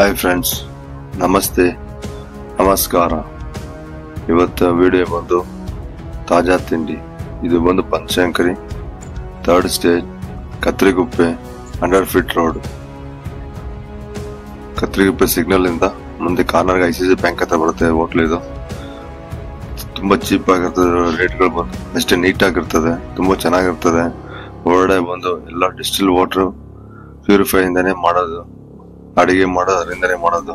Hi friends, ನಮಸ್ತೆ, ನಮಸ್ಕಾರ. ಇವತ್ತು ವಿಡಿಯೋ ಬಂದು ತಾಜಾ ತಿಂಡಿ. ಇದು ಬಂದು Banashankari 3rd stage, Kathriguppe, 100 feet road. Kathriguppe signal ಇಂದ ಮುಂದೆ ಕಾರ್ನರ್ಗೆ ICICI ಬ್ಯಾಂಕ್ ಹತ್ರ ಬರುತ್ತೆ. ಹೋಟ್ಲ್ ಇದು ತುಂಬಾ ಚೀಪ್ ಆಗಿರ್ತದೆ. ರೇಟ್ಗಳು ಬಂದು ಅಷ್ಟೇ ನೀಟ್ ಆಗಿರ್ತದೆ, ತುಂಬಾ ಚೆನ್ನಾಗಿರ್ತದೆ. ಹೊರಗಡೆ ಬಂದು ಎಲ್ಲ ಡಿಸ್ಟಿಲ್ ವಾಟರ್ ಪ್ಯೂರಿಫೈ ಇಂದಾನೆ ಮಾಡೋದು, ಅಡಿಗೆ ಮಾಡೋದು ಅದರಿಂದನೇ ಮಾಡೋದು.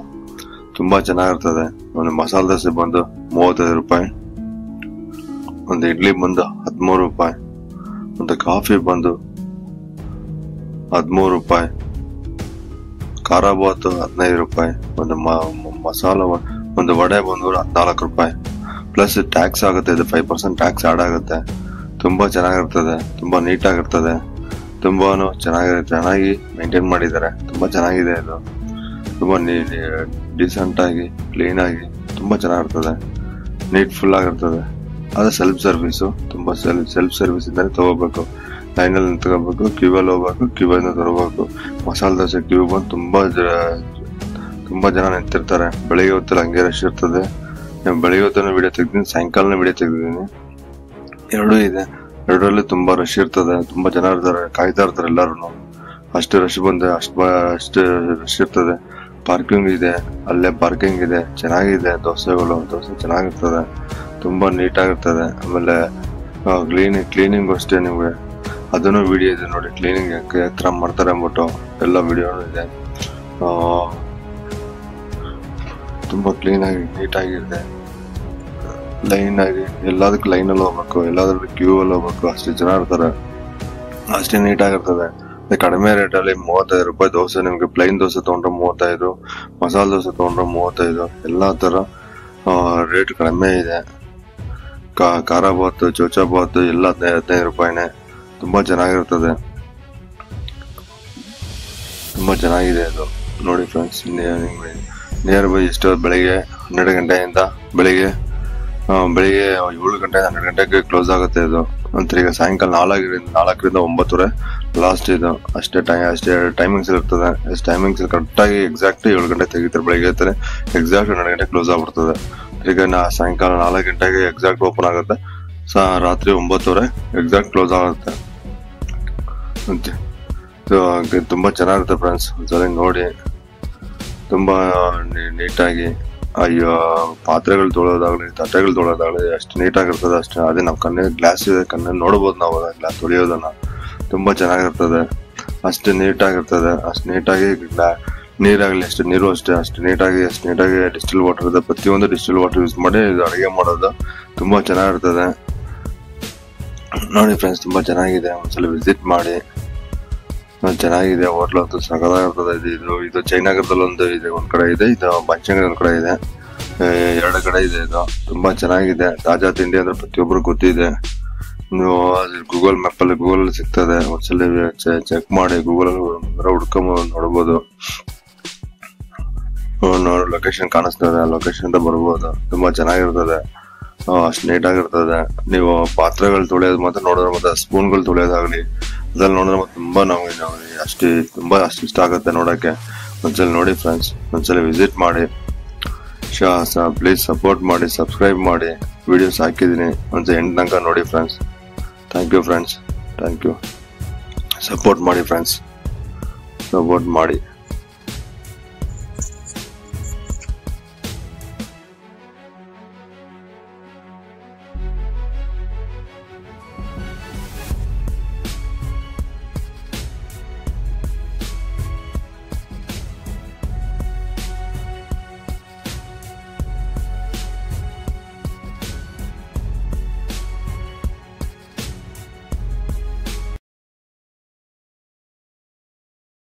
ತುಂಬಾ ಚೆನ್ನಾಗಿರ್ತದೆ. ಒಂದು ಮಸಾಲೆ ದೋಸೆ ಬಂದು 35 ರೂಪಾಯಿ, ಒಂದು ಇಡ್ಲಿ ಬಂದು 13 ರೂಪಾಯಿ, ಒಂದು ಕಾಫಿ ಬಂದು 13 ರೂಪಾಯಿ, ಖಾರ ಬಾತು 15 ರೂಪಾಯಿ, ಒಂದು ಮಸಾಲ ಒಂದು ವಡೆ ಬಂದು 14 ರೂಪಾಯಿ. ಪ್ಲಸ್ ಟ್ಯಾಕ್ಸ್ ಆಗುತ್ತೆ, ಇದು 5% ಟ್ಯಾಕ್ಸ್ ಆಡ್ ಆಗುತ್ತೆ. ತುಂಬಾ ಚೆನ್ನಾಗಿರ್ತದೆ, ತುಂಬಾ ನೀಟ್ ಆಗಿರ್ತದೆ, ತುಂಬಾನು ಚೆನ್ನಾಗಿ ಮೇಂಟೈನ್ ಮಾಡಿದ್ದಾರೆ. ತುಂಬಾ ಚೆನ್ನಾಗಿದೆ ಇದು, ತುಂಬಾ ಡೀಸೆಂಟ್ ಆಗಿ ಕ್ಲೀನ್ ಆಗಿ ತುಂಬಾ ಚೆನ್ನಾಗಿರ್ತದೆ, ನೀಟ್ಫುಲ್ ಆಗಿರ್ತದೆ. ಅದೇ ಸೆಲ್ಫ್ ಸರ್ವಿಸು, ತುಂಬಾ ಸೆಲ್ಫ್ ಸರ್ವಿಸ್ ಇಂದಾನೆ ತಗೋಬೇಕು. ಲೈನಲ್ಲಿ ನಿಂತ್ಕೋಬೇಕು, ಕ್ಯೂವಲ್ಲಿ ಹೋಗ್ಬೇಕು, ಕ್ಯೂವಲ್ಲಿ ತಗೋಬೇಕು. ಮಸಾಲೆ ದೋಸೆ ಕ್ಯೂ ಬಂದು ತುಂಬಾ ಜನ ನಿಂತಿರ್ತಾರೆ. ಬೆಳಿಗ್ಗೆ ಹೊತ್ತಲ್ಲಿ ಹಂಗೆ ರಶ್ ಇರ್ತದೆ. ಬೆಳಿಗ್ಗೆ ಹೊತ್ತಲ್ಲಿ ವಿಡಿಯೋ ತೆಗ್ದಿದ್ದೀನಿ, ಸಾಯಂಕಾಲನ ವಿಡಿಯೋ ತೆಗ್ದಿದ್ದೀನಿ. ಎರಡೂ ಇದೆ. ಎರಡರಲ್ಲಿ ತುಂಬಾ ರಶ್ ಇರ್ತದೆ, ತುಂಬಾ ಜನ ಇರ್ತಾರೆ, ಕಾಯ್ತಾ ಇರ್ತಾರೆ ಎಲ್ಲಾರು. ಅಷ್ಟು ರಶ್ ಬಂದ್ರೆ ಅಷ್ಟು ರಶ್ ಇರ್ತದೆ. ಪಾರ್ಕಿಂಗ್ ಇದೆ, ಅಲ್ಲೇ ಪಾರ್ಕಿಂಗ್ ಇದೆ. ಚೆನ್ನಾಗಿದೆ ದೋಸೆ ಚೆನ್ನಾಗಿರ್ತದೆ, ತುಂಬಾ ನೀಟ್ ಆಗಿರ್ತದೆ. ಆಮೇಲೆ ಕ್ಲೀನಿಂಗ್ ಅಷ್ಟೇ. ನಿಮ್ಗೆ ಅದನ್ನು ವಿಡಿಯೋ ಇದೆ ನೋಡಿ, ಕ್ಲೀನಿಂಗ್ ಯಾವ ತರ ಮಾಡ್ತಾರೆ ಅಂದ್ಬಿಟ್ಟು ಎಲ್ಲ ವಿಡಿಯೋ ಇದೆ. ತುಂಬಾ ಕ್ಲೀನ್ ಆಗಿ ನೀಟ್ ಆಗಿರುತ್ತೆ. ಲೈನ್ ಆಗಿ ಎಲ್ಲದಕ್ಕೂ ಲೈನಲ್ಲಿ ಹೋಗ್ಬೇಕು, ಎಲ್ಲಾದ್ರೂ ಕ್ಯೂ ಅಲ್ಲಿ ಹೋಗ್ಬೇಕು. ಅಷ್ಟು ಜನ ಇರ್ತಾರೆ, ಅಷ್ಟೇ ನೀಟ್ ಆಗಿರ್ತದೆ. ಕಡಿಮೆ ರೇಟ್ ಅಲ್ಲಿ 35 ರೂಪಾಯಿ ದೋಸೆ. ನಿಮ್ಗೆ ಪ್ಲೈನ್ ದೋಸೆ ತಗೊಂಡ್ರೆ 35, ಮಸಾಲೆ ದೋಸೆ ತಗೊಂಡ್ರೆ 35. ಎಲ್ಲಾ ತರ ರೇಟ್ ಕಡಿಮೆ ಇದೆ. ಖಾರ ಬಾತು, ಚೋಚಾ ಬಾತು ಎಲ್ಲ 15 ರೂಪಾಯಿನೇ. ತುಂಬಾ ಚೆನ್ನಾಗಿರ್ತದೆ, ತುಂಬಾ ಚೆನ್ನಾಗಿದೆ ಇದು. ನೋಡಿ ಫ್ರೆಂಡ್ಸ್, ನಿಯರ್ ಬೈ ಎಷ್ಟು ಬೆಳಿಗ್ಗೆ 12 ಗಂಟೆಯಿಂದ ಬೆಳಿಗ್ಗೆ 7 ಗಂಟೆ 12 ಗಂಟೆಗೆ ಕ್ಲೋಸ್ ಆಗುತ್ತೆ ಇದು. ನಂತರ ಈಗ ಸಾಯಂಕಾಲ 4ರಿಂದ 9 ಲಾಸ್ಟ್ ಇದು. ಅಷ್ಟೇ ಟೈಮಿಂಗ್ಸ್ ಇರ್ತದೆ. ಟೈಮಿಂಗ್ಸ್ ಕರೆಕ್ಟ್ ಆಗಿ ಎಕ್ಸಾಕ್ಟ್ 7 ಗಂಟೆ ತೆಗಿತಾರೆ. ಬೆಳಿಗ್ಗೆ ಇರ್ತಾರೆ, ಎಕ್ಸಾಕ್ಟ್ 12 ಗಂಟೆ ಕ್ಲೋಸ್ ಆಗ್ಬಿಡ್ತದೆ. ಈಗ ಸಾಯಂಕಾಲ 4 ಗಂಟೆಗೆ ಎಕ್ಸಾಕ್ಟ್ ಓಪನ್ ಆಗುತ್ತೆ, ರಾತ್ರಿ 9 ಎಕ್ಸಾಕ್ಟ್ ಕ್ಲೋಸ್ ಆಗುತ್ತೆ. ತುಂಬಾ ಚೆನ್ನಾಗಿರುತ್ತೆ ಫ್ರೆಂಡ್ಸ್, ಒಂದ್ಸಲ ನೋಡಿ. ತುಂಬಾ ನೀಟಾಗಿ ಪಾತ್ರೆಗಳು ತೊಳೆಯೋದಾಗ್ಲಿ, ತಟ್ಟೆಗಳು ತೊಳೆಯೋದಾಗ್ಲಿ ಅಷ್ಟು ನೀಟಾಗಿರ್ತದೆ. ಅಷ್ಟೇ ಅದೇ ನಾವು ಗ್ಲಾಸ್ ಇದೆ, ಕಣ್ಣಲ್ಲಿ ನೋಡ್ಬೋದು ನಾವು ಗ್ಲಾಸ್ ತೊಳೆಯೋದನ್ನ. ತುಂಬಾ ಚೆನ್ನಾಗಿರ್ತದೆ, ಅಷ್ಟು ನೀಟಾಗಿರ್ತದೆ. ಅಷ್ಟು ನೀಟಾಗಿ ನೀರಾಗ್ಲಿ, ನೀರು ಅಷ್ಟು ನೀಟಾಗಿ ಡಿಸ್ಟಿಲ್ ವಾಟರ್ ಇದೆ. ಪ್ರತಿಯೊಂದು ಡಿಸ್ಟಿಲ್ ವಾಟರ್ ಯೂಸ್ ಮಾಡಿ ಇದು ಅಡಿಗೆ ಮಾಡೋದು. ತುಂಬಾ ಚೆನ್ನಾಗಿರ್ತದೆ ನೋಡಿ ಫ್ರೆಂಡ್ಸ್, ತುಂಬಾ ಚೆನ್ನಾಗಿದೆ. ಒಂದ್ಸಲ ವಿಸಿಟ್ ಮಾಡಿ. ಚೆನ್ನಾಗಿದೆ ಹೋಟ್ಲ್ ಅಂತೂ, ಸಕದಾಗಿರ್ತದೆ. ಇದು ಜಯನಗರದಲ್ಲಿ ಒಂದು ಇದೆ, ಒಂದ್ ಕಡೆ ಇದೆ. ಇದು ಬನಶಂಕರಿ ಒಂದ್ ಕಡೆ ಇದೆ, 2 ಕಡೆ ಇದೆ. ಇದು ತುಂಬಾ ಚೆನ್ನಾಗಿದೆ. ತಾಜಾ ತಿಂಡಿ ಅಂದ್ರೆ ಪ್ರತಿಯೊಬ್ರು ಗೊತ್ತಿದೆ. ನೀವು ಗೂಗಲ್ ಮ್ಯಾಪ್ ಅಲ್ಲಿ ಸಿಗ್ತದೆ. ಒಂದ್ಸಲ ಚೆಕ್ ಮಾಡಿ, ಗೂಗಲ್ ಹುಡ್ಕೊಂಡ್ ನೋಡ್ಬೋದು. ಲೊಕೇಶನ್ ಕಾಣಿಸ್ತದೆ, ಲೊಕೇಶನ್ ಅಂತ ಬರ್ಬೋದು. ತುಂಬಾ ಚೆನ್ನಾಗಿರ್ತದೆ, ಅಷ್ಟು ನೀಟಾಗಿರ್ತದೆ. ನೀವು ಪಾತ್ರೆಗಳು ತೊಳೆಯೋದು ಮತ್ತೆ ನೋಡಿದ್ರೆ, ಮತ್ತೆ ಸ್ಪೂನ್ಗಳು ತೊಳೆಯೋದಾಗ್ಲಿ ಅದ್ರಲ್ಲಿ ನೋಡಿದ್ರೆ ಮತ್ತೆ ತುಂಬಾ ನಮ್ಗೆ ಅಷ್ಟು ಇಷ್ಟ ಆಗುತ್ತೆ ನೋಡಕ್ಕೆ. ಒಂದ್ಸಲ ನೋಡಿ ಫ್ರೆಂಡ್ಸ್, ಒಂದ್ಸಲ ವಿಸಿಟ್ ಮಾಡಿ. ಪ್ಲೀಸ್ ಸಪೋರ್ಟ್ ಮಾಡಿ, ಸಬ್ಸ್ಕ್ರೈಬ್ ಮಾಡಿ. ವಿಡಿಯೋಸ್ ಹಾಕಿದೀನಿ, ಒಂದ್ಸಲ ಎಂಡ್ ತನಕ ನೋಡಿ friends. Thank you friends, thank you. Support ಮಾಡಿ ಫ್ರೆಂಡ್ಸ್, ಸಪೋರ್ಟ್ ಮಾಡಿ.